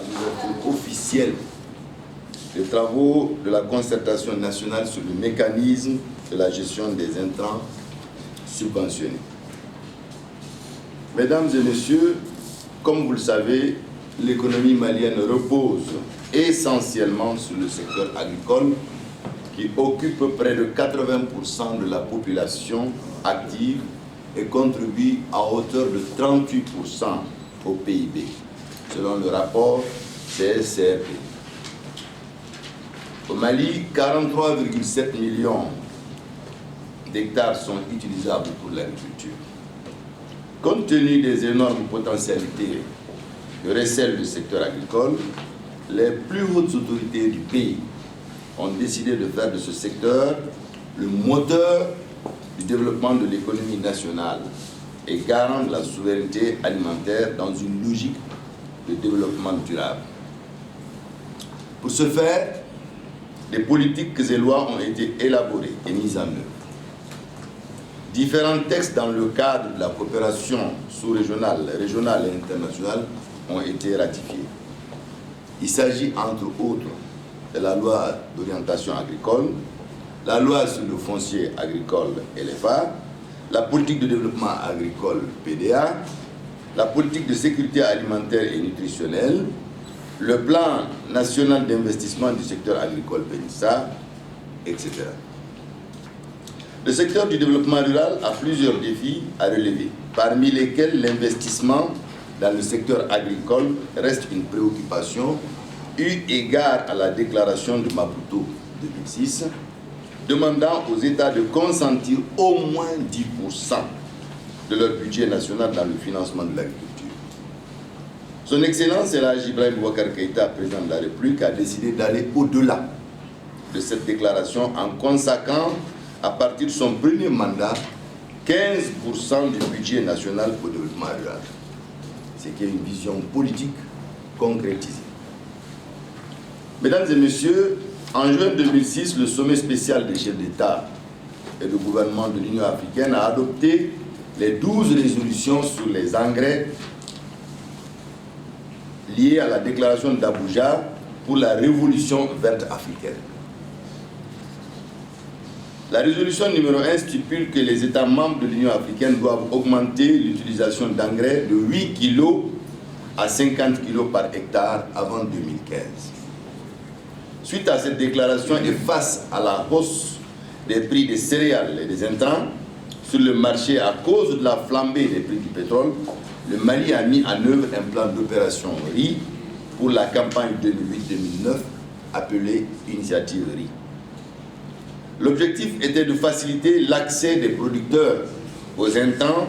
l'ouverture officielle des travaux de la concertation nationale sur le mécanisme de la gestion des intrants subventionnés. Mesdames et messieurs, comme vous le savez, l'économie malienne repose essentiellement sur le secteur agricole qui occupe près de 80% de la population active et contribue à hauteur de 38% au PIB, selon le rapport CSRD. Au Mali, 43,7 millions d'hectares sont utilisables pour l'agriculture. Compte tenu des énormes potentialités que recèle le secteur agricole, les plus hautes autorités du pays ont décidé de faire de ce secteur le moteur du développement de l'économie nationale et garant de la souveraineté alimentaire dans une logique de développement durable. Pour ce faire, des politiques et lois ont été élaborées et mises en œuvre. Différents textes dans le cadre de la coopération sous-régionale, régionale et internationale ont été ratifiés. Il s'agit entre autres de la loi d'orientation agricole, la loi sur le foncier agricole LFA, la politique de développement agricole PDA, la politique de sécurité alimentaire et nutritionnelle, le plan national d'investissement du secteur agricole PENISA, etc. Le secteur du développement rural a plusieurs défis à relever, parmi lesquels l'investissement dans le secteur agricole reste une préoccupation, eu égard à la déclaration de Maputo 2006, demandant aux États de consentir au moins 10% de leur budget national dans le financement de l'agriculture. Son Excellence Elhadji Ibrahim Boubacar Keïta, président de la République, a décidé d'aller au-delà de cette déclaration en consacrant, à partir de son premier mandat, 15% du budget national pour le développement rural. C'est qu'il y a une vision politique concrétisée. Mesdames et messieurs, en juin 2006, le sommet spécial des chefs d'État et de gouvernement de l'Union africaine a adopté les 12 résolutions sur les engrais liées à la déclaration d'Abuja pour la révolution verte africaine. La résolution numéro 1 stipule que les États membres de l'Union africaine doivent augmenter l'utilisation d'engrais de 8 kg à 50 kg par hectare avant 2015. Suite à cette déclaration et face à la hausse des prix des céréales et des intrants sur le marché à cause de la flambée des prix du pétrole, le Mali a mis en œuvre un plan d'opération riz pour la campagne 2008-2009 appelée Initiative riz. L'objectif était de faciliter l'accès des producteurs aux intrants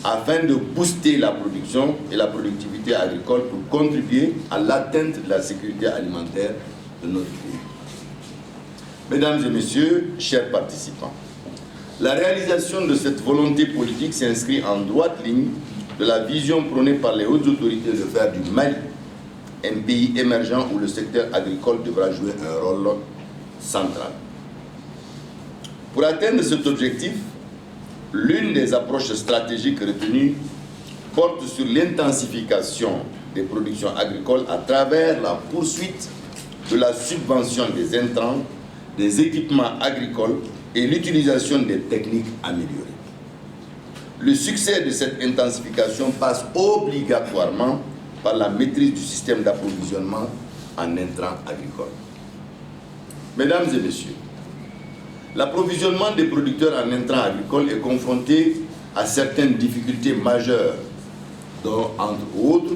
afin de booster la production et la productivité agricole pour contribuer à l'atteinte de la sécurité alimentaire de notre pays. Mesdames et messieurs, chers participants, la réalisation de cette volonté politique s'inscrit en droite ligne de la vision prônée par les hautes autorités de faire du Mali un pays émergent où le secteur agricole devra jouer un rôle central. Pour atteindre cet objectif, l'une des approches stratégiques retenues porte sur l'intensification des productions agricoles à travers la poursuite de la subvention des intrants, des équipements agricoles et l'utilisation des techniques améliorées. Le succès de cette intensification passe obligatoirement par la maîtrise du système d'approvisionnement en intrants agricoles. Mesdames et messieurs, l'approvisionnement des producteurs en intrants agricoles est confronté à certaines difficultés majeures, dont, entre autres,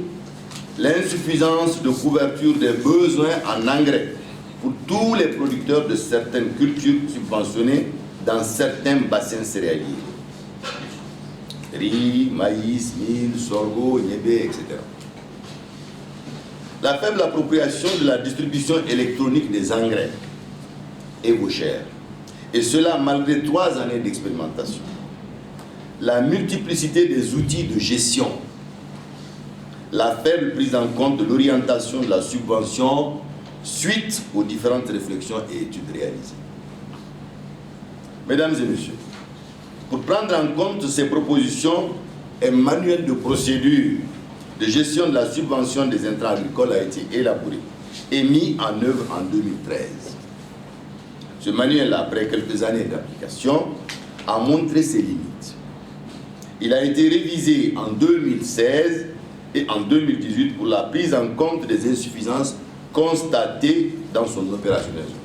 l'insuffisance de couverture des besoins en engrais pour tous les producteurs de certaines cultures subventionnées dans certains bassins céréaliers. Riz, maïs, mil, sorgho, niébé, etc. La faible appropriation de la distribution électronique des engrais est chère. Et cela malgré 3 années d'expérimentation. La multiplicité des outils de gestion, la faible prise en compte de l'orientation de la subvention suite aux différentes réflexions et études réalisées. Mesdames et messieurs, pour prendre en compte ces propositions, un manuel de procédure de gestion de la subvention des intrants agricoles a été élaboré et mis en œuvre en 2013. Ce manuel, après quelques années d'application, a montré ses limites. Il a été révisé en 2016 et en 2018 pour la prise en compte des insuffisances constatées dans son opérationnalisation.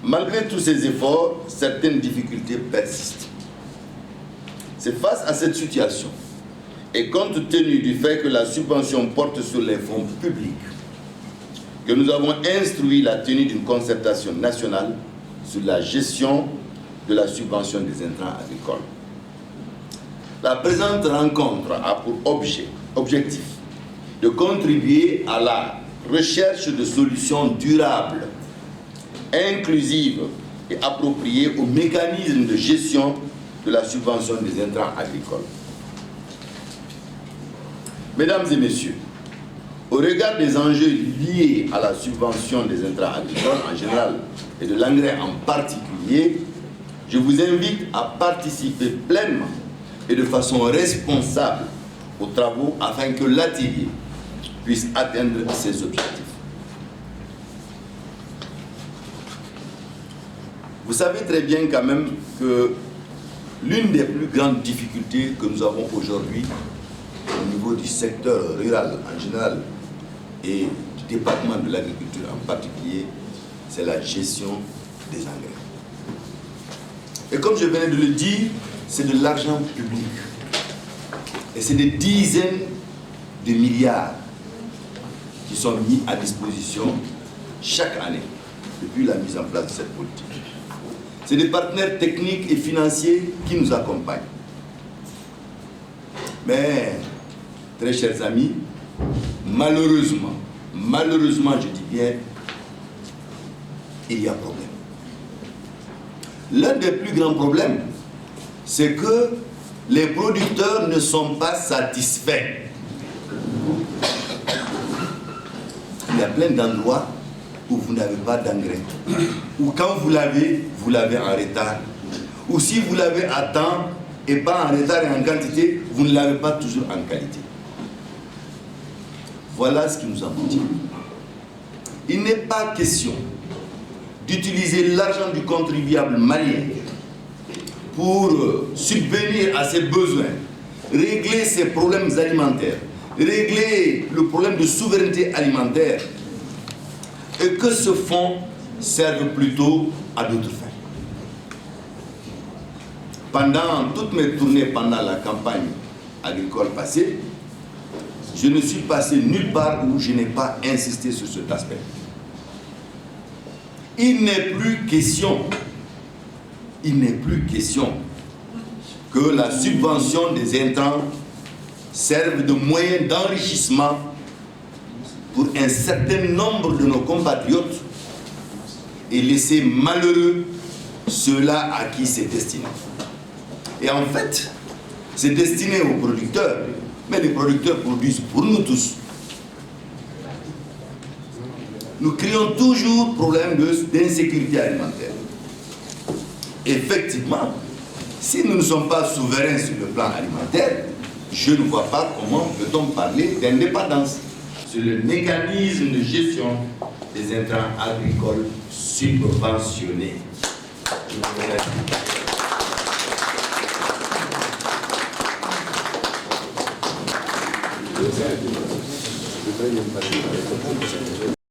Malgré tous ces efforts, certaines difficultés persistent. C'est face à cette situation et compte tenu du fait que la subvention porte sur les fonds publics que nous avons instruit la tenue d'une concertation nationale sur la gestion de la subvention des intrants agricoles. La présente rencontre a pour objectif de contribuer à la recherche de solutions durables, inclusives et appropriées aux mécanismes de gestion de la subvention des intrants agricoles. Mesdames et messieurs, au regard des enjeux liés à la subvention des intrants agricoles en général et de l'engrais en particulier, je vous invite à participer pleinement et de façon responsable aux travaux afin que l'atelier puisse atteindre ses objectifs. Vous savez très bien quand même que l'une des plus grandes difficultés que nous avons aujourd'hui au niveau du secteur rural en général et du département de l'agriculture en particulier, c'est la gestion des engrais. Et comme je venais de le dire, c'est de l'argent public. Et c'est des dizaines de milliards qui sont mis à disposition chaque année depuis la mise en place de cette politique. C'est des partenaires techniques et financiers qui nous accompagnent. Mais, très chers amis, malheureusement, je dis bien, il y a problème. L'un des plus grands problèmes, c'est que les producteurs ne sont pas satisfaits. Il y a plein d'endroits où vous n'avez pas d'engrais. Ou quand vous l'avez en retard. Ou si vous l'avez à temps et pas en retard et en quantité, vous ne l'avez pas toujours en qualité. Voilà ce qui nous a motivés. Il n'est pas question d'utiliser l'argent du contribuable malien pour subvenir à ses besoins, régler ses problèmes alimentaires, régler le problème de souveraineté alimentaire, et que ce fonds serve plutôt à d'autres fins. Pendant toutes mes tournées pendant la campagne agricole passée, je ne suis passé nulle part où je n'ai pas insisté sur cet aspect. Il n'est plus question que la subvention des intrants serve de moyen d'enrichissement pour un certain nombre de nos compatriotes et laisser malheureux ceux-là à qui c'est destiné. Et en fait, c'est destiné aux producteurs, mais les producteurs produisent pour nous tous. Nous créons toujours problème d'insécurité alimentaire. Effectivement, si nous ne sommes pas souverains sur le plan alimentaire, je ne vois pas comment peut-on parler d'indépendance. C'est le mécanisme de gestion des intrants agricoles subventionnés. Je vous remercie.